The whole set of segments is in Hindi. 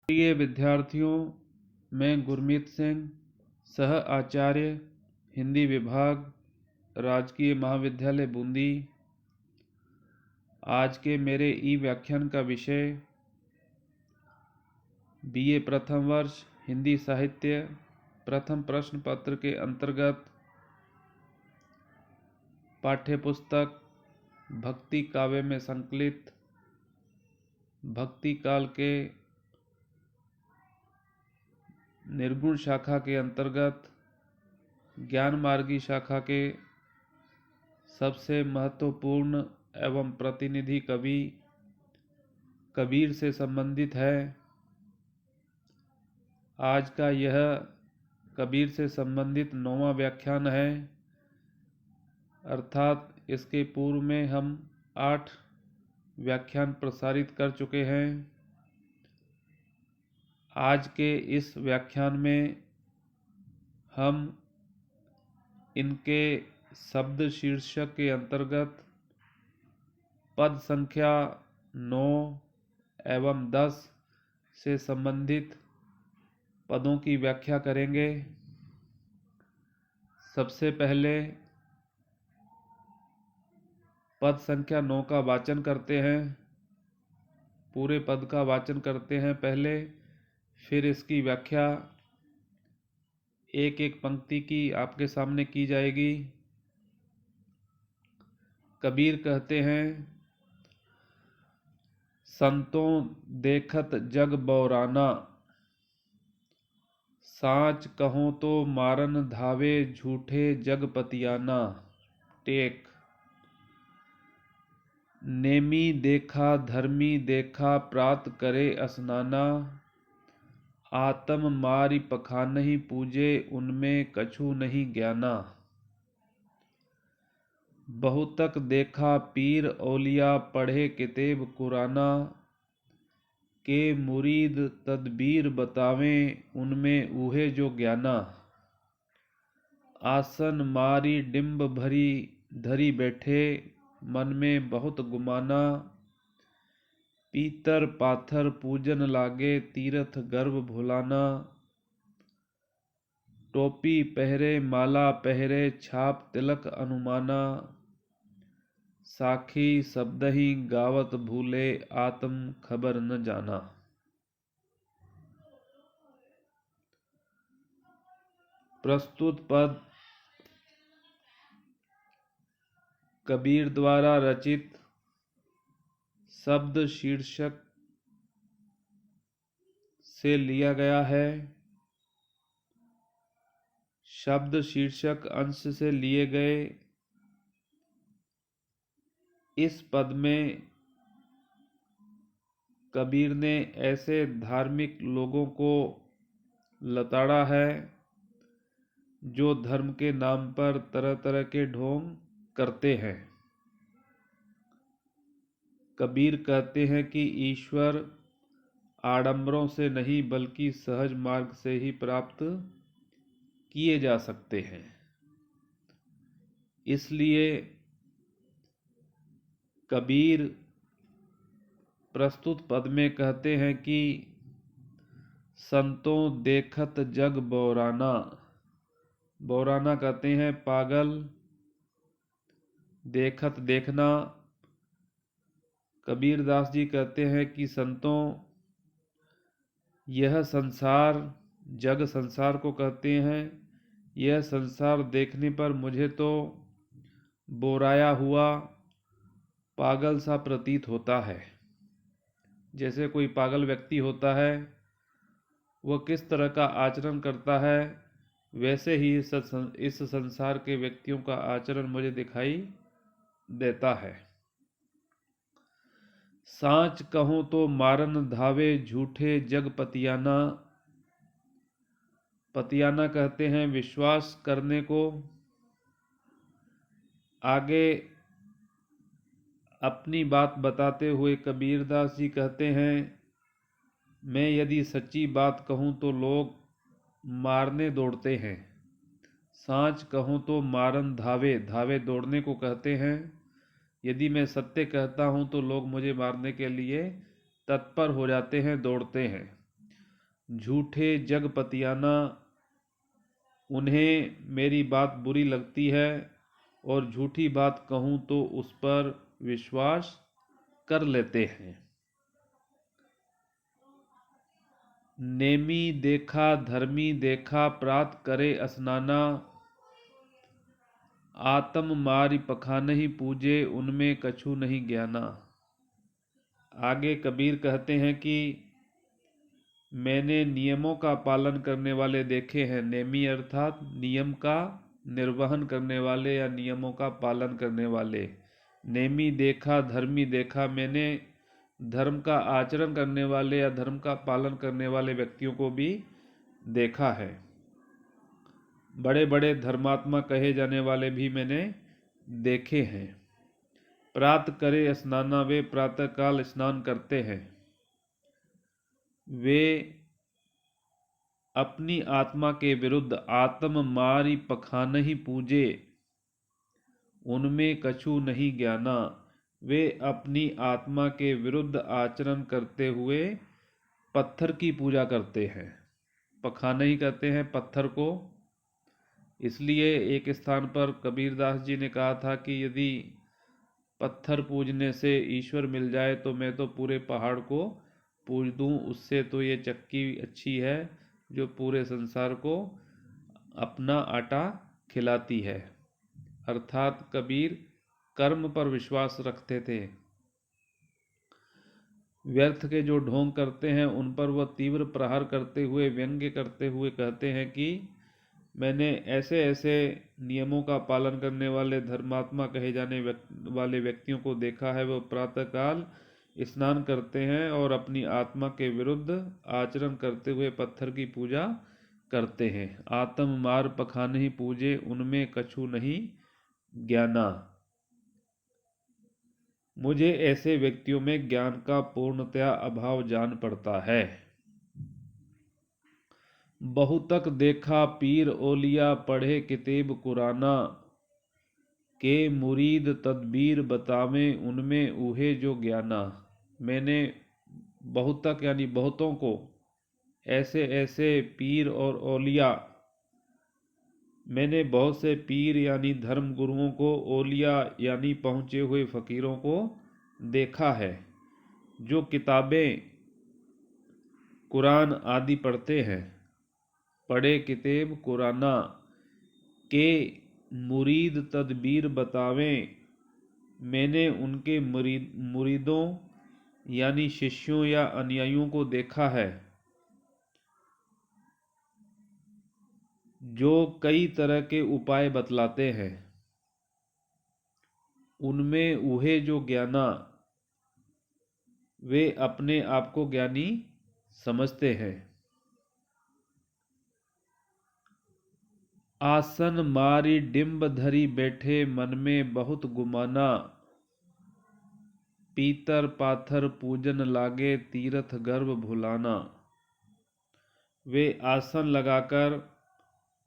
प्रिय विद्यार्थियों, मैं गुरमीत सिंह, सह आचार्य हिंदी विभाग, राजकीय महाविद्यालय बूंदी। आज के मेरे ई व्याख्यान का विषय बीए प्रथम वर्ष हिंदी साहित्य प्रथम प्रश्न पत्र के अंतर्गत पाठ्यपुस्तक भक्ति काव्य में संकलित भक्ति काल के निर्गुण शाखा के अंतर्गत ज्ञान मार्गी शाखा के सबसे महत्वपूर्ण एवं प्रतिनिधि कवि कबीर से संबंधित है। आज का यह कबीर से संबंधित 9वां व्याख्यान है, अर्थात इसके पूर्व में हम 8 व्याख्यान प्रसारित कर चुके हैं। आज के इस व्याख्यान में हम इनके शब्द शीर्षक के अंतर्गत पद संख्या 9 एवं 10 से संबंधित पदों की व्याख्या करेंगे। सबसे पहले पद संख्या 9 का वाचन करते हैं। पूरे पद का वाचन करते हैं पहले, फिर इसकी व्याख्या एक एक पंक्ति की आपके सामने की जाएगी। कबीर कहते हैं, संतों देखत जग बौराना, साच कहो तो मारन धावे झूठे जग पतियाना। टेक। नेमी देखा धर्मी देखा प्रात करे स्नाना, आत्म मारि पखानहि पूजे उनमें कछु नहीं ज्ञाना। बहुतक देखा पीर औलिया पढ़े किताब कुराना, के मुरीद तदबीर बतावें उनमें ऊहे जो ज्ञाना। आसन मारी डिम्ब भरी धरी बैठे मन में बहुत गुमाना, पीतर पाथर पूजन लागे तीरथ गर्भ भुलाना। टोपी पहरे माला पहरे छाप तिलक अनुमाना, साखी शब्दहि गावत भूले आत्म खबर न जाना। प्रस्तुत पद कबीर द्वारा रचित शब्द शीर्षक से लिया गया है। शब्द शीर्षक अंश से लिए गए इस पद में कबीर ने ऐसे धार्मिक लोगों को लताड़ा है जो धर्म के नाम पर तरह तरह के ढोंग करते हैं। कबीर कहते हैं कि ईश्वर आडंबरों से नहीं बल्कि सहज मार्ग से ही प्राप्त किए जा सकते हैं। इसलिए कबीर प्रस्तुत पद में कहते हैं कि संतों देखत जग बौराना। बौराना कहते हैं पागल, देखत देखना। कबीर दास जी कहते हैं कि संतों, यह संसार, जग संसार को कहते हैं, यह संसार देखने पर मुझे तो बोराया हुआ पागल सा प्रतीत होता है। जैसे कोई पागल व्यक्ति होता है, वह किस तरह का आचरण करता है, वैसे ही इस संसार के व्यक्तियों का आचरण मुझे दिखाई देता है। साच कहूं तो मारन धावे झूठे जग पतियाना। पतियाना कहते हैं विश्वास करने को। आगे अपनी बात बताते हुए कबीरदास जी कहते हैं, मैं यदि सच्ची बात कहूं तो लोग मारने दौड़ते हैं। साच कहूं तो मारन धावे, धावे दौड़ने को कहते हैं। यदि मैं सत्य कहता हूं तो लोग मुझे मारने के लिए तत्पर हो जाते हैं, दौड़ते हैं। झूठे जगपतियाना, उन्हें मेरी बात बुरी लगती है और झूठी बात कहूँ तो उस पर विश्वास कर लेते हैं। नेमी देखा धर्मी देखा प्रात करे स्नाना, आत्म मारि पखानहि पूजे उनमें कछु नहीं ज्ञाना। आगे कबीर कहते हैं कि मैंने नियमों का पालन करने वाले देखे हैं। नेमी अर्थात नियम का निर्वहन करने वाले या नियमों का पालन करने वाले। नेमी देखा धर्मी देखा, मैंने धर्म का आचरण करने वाले या धर्म का पालन करने वाले व्यक्तियों को भी देखा है। बड़े बड़े धर्मात्मा कहे जाने वाले भी मैंने देखे हैं। प्रात करे स्नाना, वे प्रातःकाल स्नान करते हैं। वे अपनी आत्मा के विरुद्ध आत्म मारि पखानहि पूजे उनमें कछु नहीं ज्ञाना। वे अपनी आत्मा के विरुद्ध आचरण करते हुए पत्थर की पूजा करते हैं। पखानहि कहते हैं पत्थर को। इसलिए एक स्थान पर कबीरदास जी ने कहा था कि यदि पत्थर पूजने से ईश्वर मिल जाए तो मैं तो पूरे पहाड़ को पूज दूं, उससे तो ये चक्की अच्छी है जो पूरे संसार को अपना आटा खिलाती है। अर्थात कबीर कर्म पर विश्वास रखते थे। व्यर्थ के जो ढोंग करते हैं उन पर वह तीव्र प्रहार करते हुए, व्यंग्य करते हुए कहते हैं कि मैंने ऐसे ऐसे नियमों का पालन करने वाले धर्मात्मा कहे जाने वाले व्यक्तियों को देखा है। वह प्रातःकाल स्नान करते हैं और अपनी आत्मा के विरुद्ध आचरण करते हुए पत्थर की पूजा करते हैं। आत्म मार पखानहि पूजे उनमें कछु नहीं ज्ञाना। मुझे ऐसे व्यक्तियों में ज्ञान का पूर्णतया अभाव जान पड़ता है। बहुतक देखा पीर ओलिया, पढ़े किताब कुराना, के मुरीद तदबीर बतावें उनमें उहे जो ज्ञाना। मैंने बहुतक यानी बहुतों को, ऐसे ऐसे पीर और ओलिया, मैंने बहुत से पीर यानी धर्म गुरुओं को, ओलिया यानी पहुँचे हुए फ़कीरों को देखा है जो किताबें कुरान आदि पढ़ते हैं। पढ़े किताब कुराना, के मुरीद तदबीर बतावें, मैंने उनके मुरीदों यानी शिष्यों या अनुयायियों को देखा है जो कई तरह के उपाय बतलाते हैं। उनमें उहे जो ज्ञाना, वे अपने आप को ज्ञानी समझते हैं। आसन मारी डिम्ब धरी बैठे मन में बहुत गुमाना, पीतर पाथर पूजन लागे तीर्थ गर्भ भुलाना। वे आसन लगाकर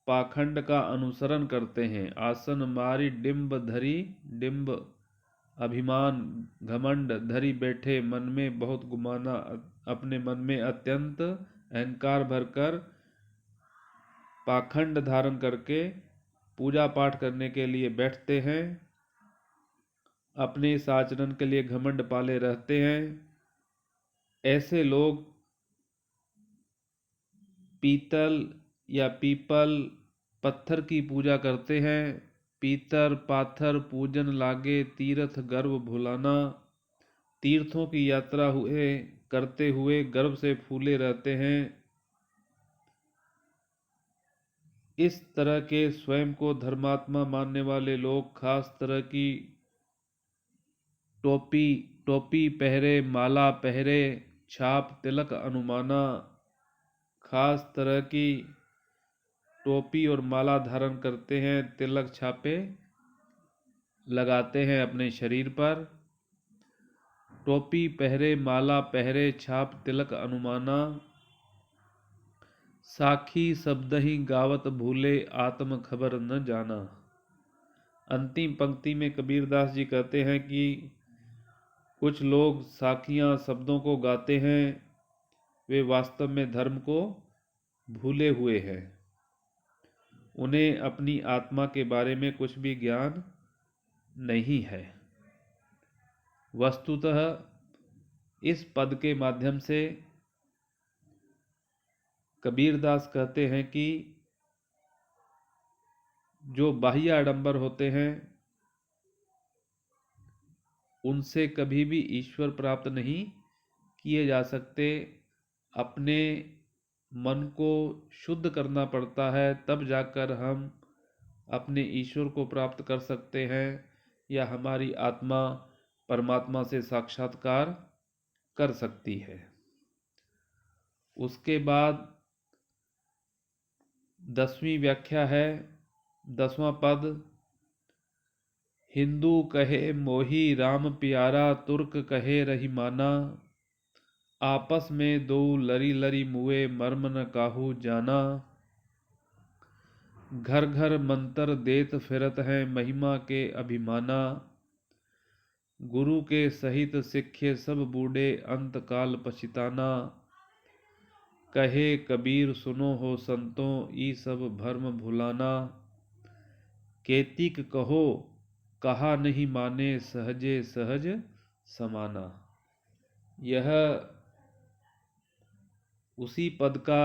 पाखंड का अनुसरण करते हैं। आसन मारी डिम्ब धरी, डिम्ब अभिमान घमंड, धरी बैठे मन में बहुत गुमाना, अपने मन में अत्यंत अहंकार भरकर पाखंड धारण करके पूजा पाठ करने के लिए बैठते हैं। अपने इस आचरण के लिए घमंड पाले रहते हैं। ऐसे लोग पीतल या पीपल पत्थर की पूजा करते हैं। पीतर पाथर पूजन लागे तीर्थ गर्भ भुलाना, तीर्थों की यात्रा करते हुए गर्भ से फूले रहते हैं। इस तरह के स्वयं को धर्मात्मा मानने वाले लोग खास तरह की टोपी पहरे, माला पहरे, छाप तिलक अनुमाना, खास तरह की टोपी और माला धारण करते हैं, तिलक छापे लगाते हैं अपने शरीर पर। टोपी पहरे, माला पहरे, छाप तिलक अनुमाना, साखी शब्द ही गावत भूले आत्म खबर न जाना। अंतिम पंक्ति में कबीरदास जी कहते हैं कि कुछ लोग साखियाँ शब्दों को गाते हैं वे वास्तव में धर्म को भूले हुए हैं। उन्हें अपनी आत्मा के बारे में कुछ भी ज्ञान नहीं है। वस्तुतः इस पद के माध्यम से कबीरदास कहते हैं कि जो बाह्य आडंबर होते हैं उनसे कभी भी ईश्वर प्राप्त नहीं किए जा सकते। अपने मन को शुद्ध करना पड़ता है, तब जाकर हम अपने ईश्वर को प्राप्त कर सकते हैं, या हमारी आत्मा परमात्मा से साक्षात्कार कर सकती है। उसके बाद 10वीं व्याख्या है, 10वां पद। हिंदू कहे मोही राम प्यारा, तुर्क कहे रहीमाना, आपस में दो लरी लरी मुए, मर्म न काहू जाना। घर घर मंतर देत फिरत हैं, महिमा के अभिमाना, गुरु के सहित सिखे सब बूढ़े, अंत काल पछिताना। कहे कबीर सुनो हो संतों, ई सब भर्म भुलाना, केतिक कहो कहा नहीं माने, सहजे सहज समाना। यह उसी पद का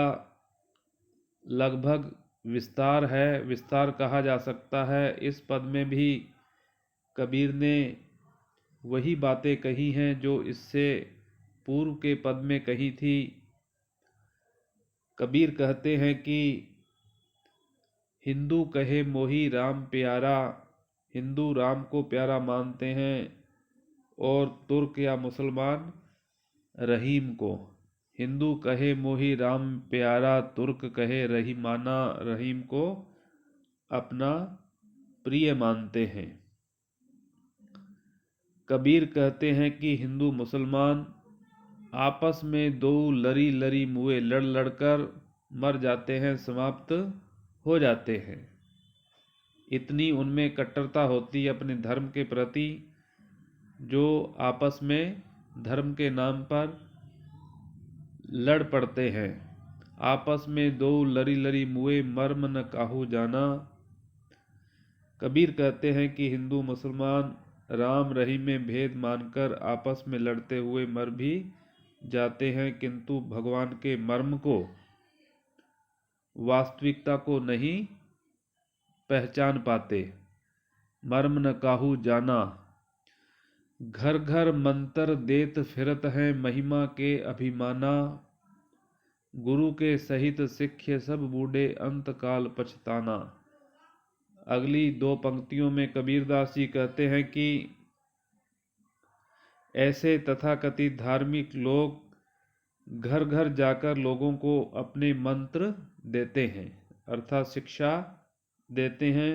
लगभग विस्तार है, विस्तार कहा जा सकता है। इस पद में भी कबीर ने वही बातें कही हैं जो इससे पूर्व के पद में कही थी। कबीर कहते हैं कि हिंदू कहे मोही राम प्यारा, हिंदू राम को प्यारा मानते हैं, और तुर्क या मुसलमान रहीम को। हिंदू कहे मोही राम प्यारा, तुर्क कहे रहीमाना, रहीम को अपना प्रिय मानते हैं। कबीर कहते हैं कि हिंदू मुसलमान आपस में दो लरी लरी मुए, लड़ लड़कर मर जाते हैं, समाप्त हो जाते हैं। इतनी उनमें कट्टरता होती है अपने धर्म के प्रति, जो आपस में धर्म के नाम पर लड़ पड़ते हैं। आपस में दो लरी लरी मुए, मर्म न काहू जाना। कबीर कहते हैं कि हिंदू मुसलमान राम रहीम में भेद मानकर आपस में लड़ते हुए मर भी जाते हैं, किंतु भगवान के मर्म को, वास्तविकता को नहीं पहचान पाते। मर्म न काहू जाना, घर घर मंतर देत फिरत हैं, महिमा के अभिमाना, गुरु के सहित सिखे सब बूढ़े, अंत काल पछताना। अगली दो पंक्तियों में कबीरदास जी कहते हैं कि ऐसे तथाकथित धार्मिक लोग घर घर जाकर लोगों को अपने मंत्र देते हैं, अर्थात शिक्षा देते हैं,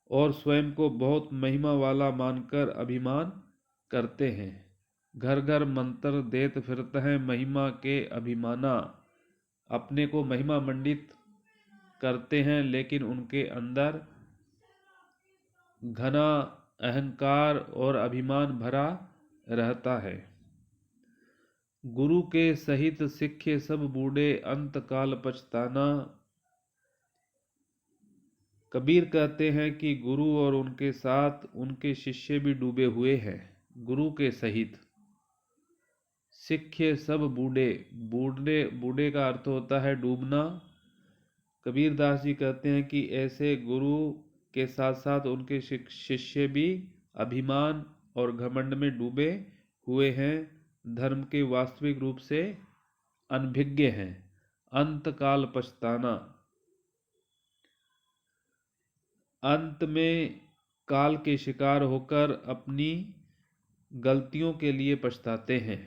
और स्वयं को बहुत महिमा वाला मानकर अभिमान करते हैं। घर घर मंत्र देत फिरते हैं, महिमा के अभिमाना, अपने को महिमा मंडित करते हैं, लेकिन उनके अंदर घना अहंकार और अभिमान भरा रहता है। गुरु के सहित सिखे सब बूढ़े, अंत काल पछताना। कबीर कहते हैं कि गुरु और उनके साथ उनके शिष्य भी डूबे हुए हैं। गुरु के सहित सिखे सब बूढ़े, बूढ़े बूढ़े का अर्थ होता है डूबना। कबीरदास जी कहते हैं कि ऐसे गुरु के साथ साथ उनके शिष्य भी अभिमान और घमंड में डूबे हुए हैं, धर्म के वास्तविक रूप से अनभिज्ञ हैं। अंत काल पछताना, अंत में काल के शिकार होकर अपनी गलतियों के लिए पछताते हैं।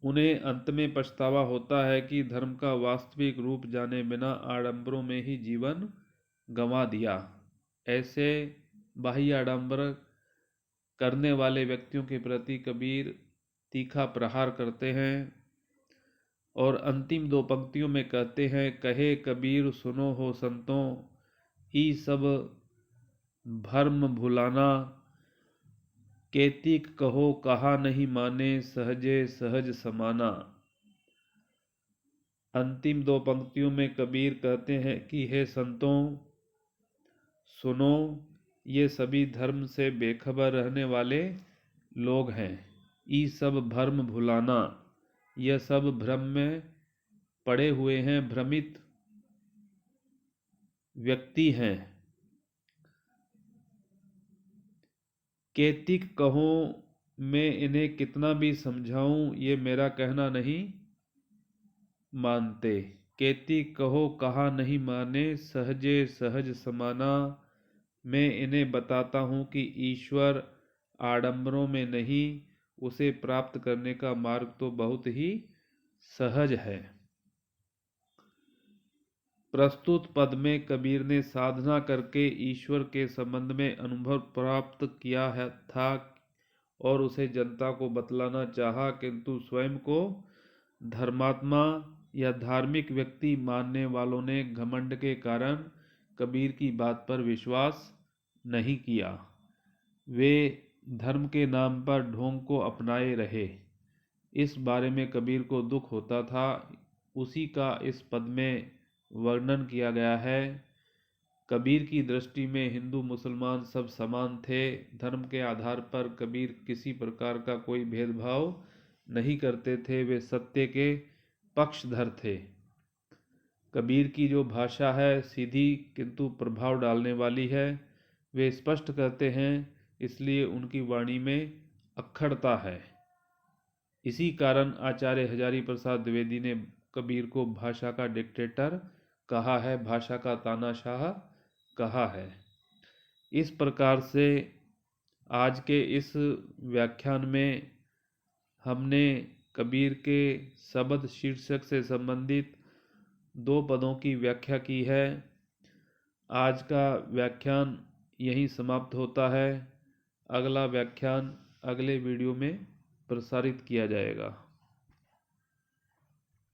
उन्हें अंत में पछतावा होता है कि धर्म का वास्तविक रूप जाने बिना आडंबरों में ही जीवन गंवा दिया। ऐसे बाह्य आडंबर करने वाले व्यक्तियों के प्रति कबीर तीखा प्रहार करते हैं, और अंतिम दो पंक्तियों में कहते हैं, कहे कबीर सुनो हो संतों, ई सब भर्म भुलाना, केतिक कहो कहा नहीं माने, सहजे सहज समाना। अंतिम दो पंक्तियों में कबीर कहते हैं कि हे संतों सुनो, ये सभी धर्म से बेखबर रहने वाले लोग हैं। ई सब भ्रम भुलाना, यह सब भ्रम में पड़े हुए हैं, भ्रमित व्यक्ति हैं। केतिक कहो, मैं इन्हें कितना भी समझाऊं ये मेरा कहना नहीं मानते। केतिक कहो कहा नहीं माने, सहजे सहज समाना। मैं इन्हें बताता हूँ कि ईश्वर आडंबरों में नहीं, उसे प्राप्त करने का मार्ग तो बहुत ही सहज है। प्रस्तुत पद में कबीर ने साधना करके ईश्वर के संबंध में अनुभव प्राप्त किया है था और उसे जनता को बतलाना चाहा, किंतु स्वयं को धर्मात्मा या धार्मिक व्यक्ति मानने वालों ने घमंड के कारण कबीर की बात पर विश्वास नहीं किया। वे धर्म के नाम पर ढोंग को अपनाए रहे। इस बारे में कबीर को दुख होता था। उसी का इस पद में वर्णन किया गया है। कबीर की दृष्टि में हिंदू मुसलमान सब समान थे। धर्म के आधार पर कबीर किसी प्रकार का कोई भेदभाव नहीं करते थे। वे सत्य के पक्षधर थे। कबीर की जो भाषा है सीधी किंतु प्रभाव डालने वाली है। वे स्पष्ट कहते हैं, इसलिए उनकी वाणी में अक्खड़ता है। इसी कारण आचार्य हजारी प्रसाद द्विवेदी ने कबीर को भाषा का डिक्टेटर कहा है, भाषा का तानाशाह कहा है। इस प्रकार से आज के इस व्याख्यान में हमने कबीर के शब्द शीर्षक से संबंधित 2 पदों की व्याख्या की है। आज का व्याख्यान यहीं समाप्त होता है। अगला व्याख्यान अगले वीडियो में प्रसारित किया जाएगा।